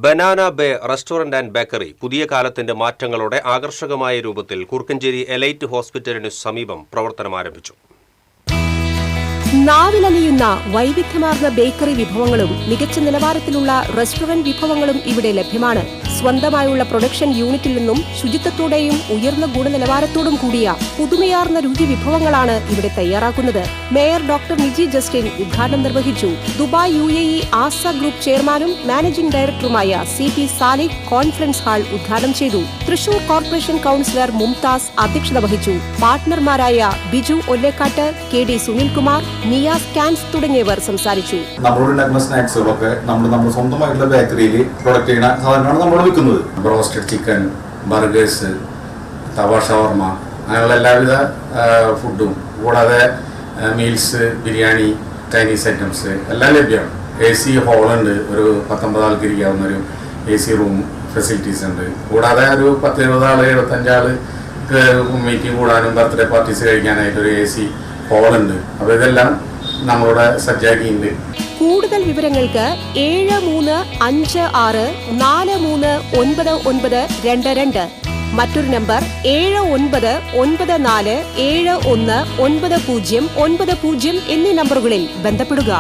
Banana bay restaurant and bakery പുതിയ കാലത്തിന്റെ മാറ്റങ്ങളോടെ ആകർഷകമായ രൂപത്തിൽ കുറുക്കഞ്ചേരി എലൈറ്റ് ഹോസ്പിറ്റലിനു സമീപം പ്രവർത്തനം ആരംഭിച്ചു. നാവിലലിയുന്ന വൈവിധ്യമാർന്ന ബേക്കറി വിഭവങ്ങളും മികച്ച നിലവാരത്തിലുള്ള റെസ്റ്റോറന്റ് വിഭവങ്ങളും ഇവിടെ ലഭ്യമാണ്. സ്വന്തമായുള്ള പ്രൊഡക്ഷൻ യൂണിറ്റിൽ നിന്നും ശുചിത്വത്തോടെയും ഉയർന്ന ഗുണനിലവാരത്തോടും കൂടിയ പുതുമയാർന്ന രുചി വിഭവങ്ങളാണ് ഇവിടെ തയ്യാറാക്കുന്നത്. മേയർ ഡോക്ടർ നിജി ജസ്റ്റിൻ ഉദ്ഘാടനം നിർവഹിച്ചു. ദുബായ് UAE ആസ ഗ്രൂപ്പ് ചെയർമാനും മാനേജിംഗ് ഡയറക്ടറുമായ CP സാലിഹ് കോൺഫറൻസ് ഹാൾ ഉദ്ഘാടനം ചെയ്തു. തൃശൂർ കോർപ്പറേഷൻ കൌൺസിലർ മുംതാസ് അധ്യക്ഷത വഹിച്ചു. പാർട്ട്ണർമാരായ ബിജു ഒല്ലേക്കാട്ട്, KD സുനിൽകുമാർ, നിയാസ് കാൻസ് തുടങ്ങിയവർ സംസാരിച്ചു. നമ്മളുണ്ടാക്കുന്ന സ്നാക്സുകളൊക്കെ നമ്മൾ സ്വന്തമായിട്ടുള്ള ബേക്കറിയിൽ പ്രൊഡക്റ്റ് ചെയ്യുന്ന സാധനങ്ങളാണ് നമ്മൾ വിൽക്കുന്നത്. ബ്രോസ്റ്റഡ് ചിക്കൻ, ബർഗേഴ്സ്, തവ ഷവർമ, അങ്ങനെയുള്ള എല്ലാവിധ ഫുഡും കൂടാതെ മീൽസ്, ബിരിയാണി, ചൈനീസ് ഐറ്റംസ് എല്ലാം ലഭ്യമാണ്. AC ഹോളുണ്ട്, ഒരു 19 ആൾക്ക് ഇരിക്കാവുന്ന ഒരു AC റൂം ഫെസിലിറ്റീസ് ഉണ്ട്. കൂടാതെ ഒരു 10-20 ആൾ 75 ആൾ മീറ്റിംഗ് കൂടാനും ബർത്ത്ഡേ പാർട്ടീസ് കഴിക്കാനായിട്ട് ഒരു AC ഹോളുണ്ട്. അപ്പോൾ ഇതെല്ലാം നമ്മളുടെ സജ്ജാക്കിയുണ്ട്. കൂടുതൽ വിവരങ്ങൾക്ക് 7356439922, മറ്റൊരു നമ്പർ 7994719090 എന്നീ നമ്പറുകളിൽ ബന്ധപ്പെടുക.